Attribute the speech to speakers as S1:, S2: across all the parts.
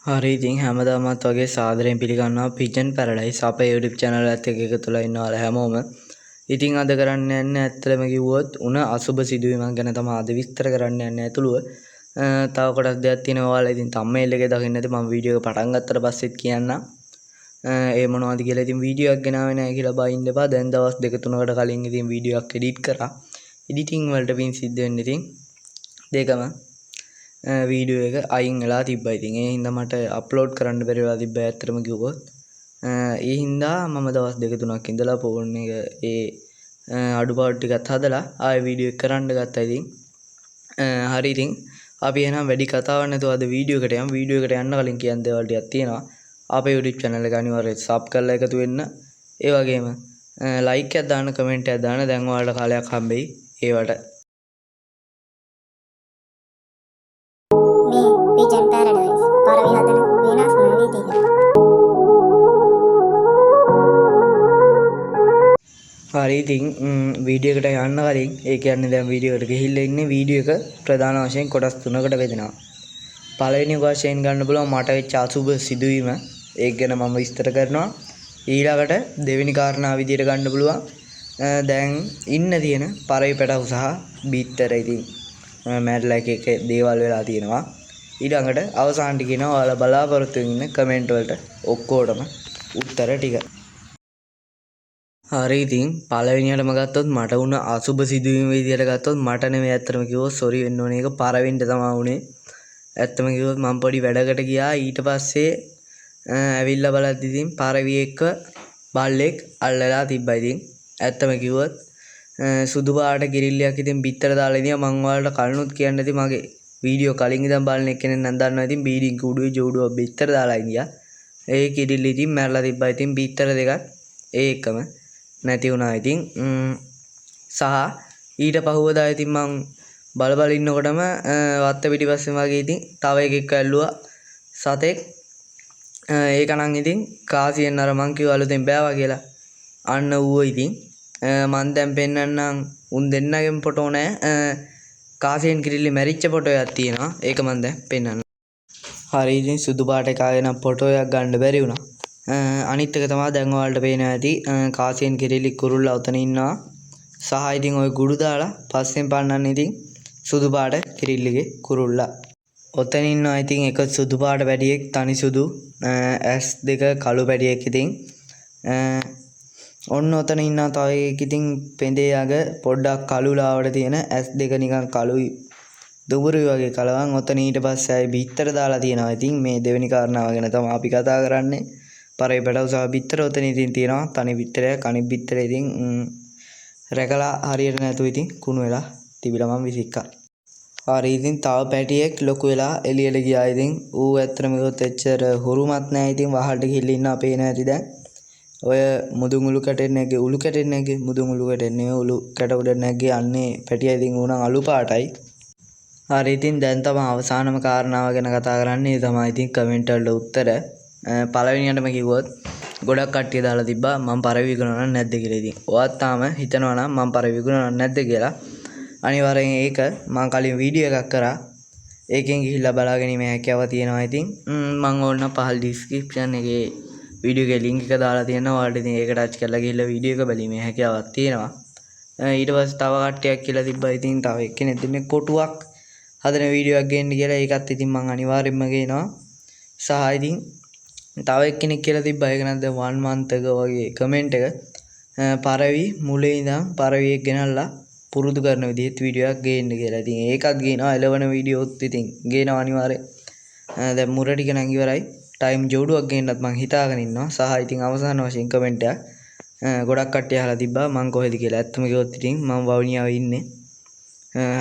S1: හරි ඉතින් හැමදාමත් වගේ සාදරයෙන් පිළිගන්නවා පිජන් පැරඩයිස් අපේ YouTube channel එකත් එක්ක එකතු වෙලා ඉන්නවා හැමෝම. ඉතින් අද කරන්න යන්නේ ඇත්තටම කිව්වොත් උණ අසුබ සිදුවීමක් ගැන තමයි අද විස්තර කරන්න යන්නේ ඇතුළුව. තව කොටස් දෙකක් තියෙනවා ඔයාලා ඉතින් thumbnail එකේ දකින්න ඇති මම වීඩියෝ එක පටන් ගත්තට පස්සෙත් කියන්නම්. ඒ මොනවද කියලා ඉතින් වීඩියෝ එකක් ගෙනාවේ නැහැ කියලා බයින්න එපා. දැන් දවස් 2-3කට කලින් ඉතින් වීඩියෝ එකක් එඩිට් කරා. එඩිටිං වලට පින් සිද්ධ වෙන්නේ ඉතින් දෙකම වීඩියෝ එක අයින් වෙලා තිබ්බා. ඉතින් ඒ හින්දා මට අප්ලෝඩ් කරන්න බැරි වෙලා තිබ්බා ඇත්තටම කිව්වොත්. ඒ හින්දා මම දවස් 2-3ක් ඉඳලා ෆෝන් එක ඒ අඩුපාඩු ටිකත් හදලා ආයෙ වීඩියෝ එක කරන්න ගත්තා. ඉතින් හරි ඉතින් අපි එහෙනම් වැඩි කතාවක් නැතුව අද වීඩියෝ එකට යමු. වීඩියෝ එකට යන්න කලින් කියන්න දේවල් ටිකක් තියෙනවා. අපේ YouTube channel එක අනිවාර්යයෙන් sub කරලා එකතු වෙන්න. ඒ වගේම like එකක් දාන්න, comment එකක් දාන්න. දැන් ඔයාලට කාලයක් හම්බෙයි ඒවට.
S2: Pigeon Paradise පරවි හදන වෙනස්ම විදිහ.
S1: හරි ඉතින් වීඩියෝ එකට යන්න කලින් ඒ කියන්නේ දැන් වීඩියෝ එකට ගිහිල්ලා ඉන්නේ වීඩියෝ එක ප්‍රධාන වශයෙන් කොටස් තුනකට බෙදෙනවා. පළවෙනි වශයෙන් ගන්න පුළුවන් මට වෙච්ච අසුබ සිදුවීම ඒක ගැන මම විස්තර කරනවා. ඊළඟට දෙවෙනි කාරණා විදියට ගන්න පුළුවන් දැන් ඉන්න තියෙන පරවි පැටව සහ බීත්තර ඉතින් මැරලා එක දේවල් වෙලා තියෙනවා. ඊළඟට අවසානට කියනවා ඔයාලා බලාපොරොත්තු වෙන කමෙන්ට් වලට ඔක්කොටම උත්තර ටික. හරි ඉතින් පළවෙනියටම ගත්තොත් මට වුණ අසුබ සිදුවීම විදියට ගත්තොත් මට නෙමෙයි ඇත්තටම කිව්වොත් සෝරි වෙන්න ඕනේ. ඒක පරවෙන්න තමයි වුනේ. ඇත්තම කිව්වොත් මම පොඩි වැඩකට ගියා. ඊට පස්සේ ඇවිල්ලා බලද්දි ඉතින් පරවි එක්ක බල්ලෙක් අල්ලලා තිබ්බා. ඉතින් ඇත්තම කිව්වොත් සුදු පාට කිරිල්ලයක් ඉතින් බිත්තර දාලා ඉතින් මම ඔයාලට කලිනුත් කියන්න ඇති මගේ වීඩියෝ කලින් ඉඳන් බලන එක්කෙනෙක් නම් දන්නවා. ඉතින් බීඩින් කුඩුවේ ජෝඩුව බිත්තර දාලා ඉඳියා. ඒ කිරිල්ල ඉතින් මැරලා තිබ්බා. ඉතින් බිත්තර දෙකක් ඒ එකම නැති වුණා. ඉතින් සහ ඊට පහුවදා ඉතින් මං බල ඉන්නකොටම වත්ත පිටිපස්සෙන් වගේ ඉතින් තව එකෙක් ඇල්ලුවා සතෙක්. ඒක නම් ඉතින් කාසියෙන් අර මං කිව්ව අලුතෙන් බෑවා කියලා. අන්න ඌව ඉතින් මං දැන් පෙන්නන්නම් උන් දෙන්නගෙම ෆොටෝ නෑ. කාසියෙන් කිරිල්ලේ මැරිච්ච ෆොටෝ එකක් තියෙනවා. ඒක මං දැන් පෙන්නන්නම්. හරි ඉතින් සුදු පාට එකගෙන ෆොටෝ එකක් ගන්න බැරි වුණා. අනිත් එක තමයි දැන් ඔයාලට පේනවා ඇති කාසියෙන් කිරිලි කුරුල්ලා උතන ඉන්නවා. සහ ඉතින් ওই ගුඩු දාලා පස්සෙන් පන්නන්න ඉතින් සුදු පාට කිරිල්ලිගේ කුරුල්ලා. ඔතන ඉන්නවා ඉතින් එක සුදු පාට පැටියෙක් තනි සුදු ඇස් දෙක කළු පැටියෙක් ඉතින් ඔන්න ඔතන ඉන්නවා තව එකෙක් ඉතින් පෙඳේ අග පොඩ්ඩක් කළු ලාවට තියෙන ඇස් දෙක නිකන් කළුයි දුඹුරුයි වගේ කලවන්. ඔතන ඊට පස්සේ ආයි බිත්තර දාලා තියෙනවා. ඉතින් මේ දෙවෙනි කාරණාව ගැන තමයි අපි කතා කරන්නේ. පරේ පැටව සහ බිත්තර ඔතන ඉතින් තියෙනවා. තනි බිත්තරයක් අනිත් බිත්තරේ ඉතින් රැකලා හරියට නැතුව ඉතින් කුණු වෙලා තිබිලා මම විසික්කා. හරි ඉතින් තව පැටියෙක් ලොකු වෙලා එළියට ගියා. ඉතින් ඌ ඇත්තටම ගියොත් එච්චර හුරුමත් නැහැ. ඉතින් වහල්ට ගිහිල්ලා ඉන්න අපේ නැති දැන් ඔය මුදුන් උළු කැටෙන්නේ නැගේ උළු කැටෙන්නේ නැගේ මුදුන් උළු කැටෙන්නේ උළු කැට උඩ නැගේ අන්නේ පැටියා ඉතින් ඌ නම් අලු පාටයි. හරි ඉතින් දැන් තමයි අවසානම කාරණාව ගැන කතා කරන්නේ. ඒ තමයි ඉතින් කමෙන්ට් වලට උත්තර. පළවෙනියටම කිව්වොත් ගොඩක් කට්ටිය දාලා තිබ්බා මම පරවි විකුණනවා නැද්ද කියලා. ඉතින් ඔයත් තාම හිතනවා නම් මම පරවි විකුණනවා නැද්ද කියලා. අනිවාර්යෙන් ඒක මම කලින් වීඩියෝ එකක් කරා. ඒකෙන් ගිහිල්ලා බලාගැනීමේ හැකියාව තියෙනවා. ඉතින් මම ඕන්න පහළ ඩිස්ක්‍රිප්ෂන් එකේ වීඩියෝ එකේ ලින්ක් එක දාලා තියෙනවා. ඔයාලට ඉතින් ඒක ටච් කරලා ගිහිල්ලා වීඩියෝ එක බැලීමේ හැකියාවක් තියෙනවා. ඊට පස්සේ තව කට්ටියක් කියලා තිබ්බා. ඉතින් තව එක්කෙනෙක් දෙන්නේ කොටුවක් හදන වීඩියෝ එකක් ගේන්න කියලා. ඒකත් ඉතින් මම අනිවාර්යෙන්ම ගේනවා. සහ ඉතින් තව එක්කෙනෙක් කියලා තිබ්බා. ඒක නම් දැන් 1 month එක වගේ කමෙන්ට් එක පරවි මුලේ ඉඳන් පරවි එක ගෙනල්ලා පුරුදු කරන විදිහට වීඩියෝ එකක් ගේන්න කියලා. ඉතින් ඒකත් ගේනවා. එළවන වීඩියෝත් ඉතින් ගේනවා අනිවාර්යෙන්. දැන් මුර ටික නම් ඉවරයි. ටයිම් ජෝඩුවක් ගේන්නත් මං හිතාගෙන ඉන්නවා. සහ ඉතින් අවසාන වශයෙන් කමෙන්ට් එකක් ගොඩක් කට්ටිය අහලා තිබ්බා මං කොහෙද කියලා. ඇත්තම කිව්වොත් ඉතින් මම වවුනියාවේ ඉන්නේ.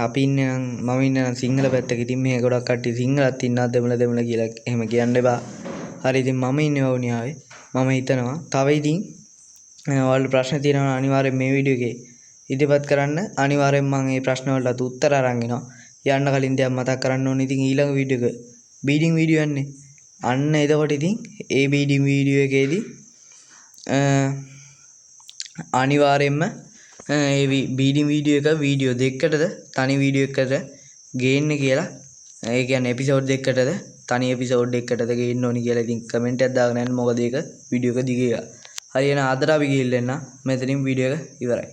S1: අපි ඉන්නේ නම් මම ඉන්නේ නම් සිංහල පැත්තක. ඉතින් මේ ගොඩක් කට්ටිය සිංහලත් ඉන්නවා දෙමළ කියලා එහෙම කියන්න එපා. හරි ඉතින් මම ඉන්නේ වවුනියාවේ. මම හිතනවා තව ඉතින් ඔයාලට ප්‍රශ්න තියෙනවා අනිවාර්යෙන් මේ වීඩියෝ එකේ ඉදිරිපත් කරන්න. අනිවාර්යෙන් මම මේ ප්‍රශ්න වලට උත්තර අරන් එනවා. යන්න කලින් දෙයක් මතක් කරන්න ඕනේ. ඉතින් ඊළඟ වීඩියෝ එක බීඩින් වීඩියෝ යන්නේ. අන්න එතකොට ඉතින් ඒ බීඩින් වීඩියෝ එකේදී අනිවාර්යෙන්ම ඒ බීඩින් වීඩියෝ එක වීඩියෝ දෙකකටද තනි වීඩියෝ එකකට ගේන්න කියලා. ඒ කියන්නේ එපිසෝඩ් දෙකකටද තනි එපිසෝඩ් එකකටද ගේන්න ඕනි කියලා ඉතින් කමෙන්ට් එකක් දාගෙන යන්න මොකද ඒක වීඩියෝ එක දිග එක. හරි එහෙනම් අදට අපි ගිහින් එන්න මෙතනින් වීඩියෝ එක ඉවරයි.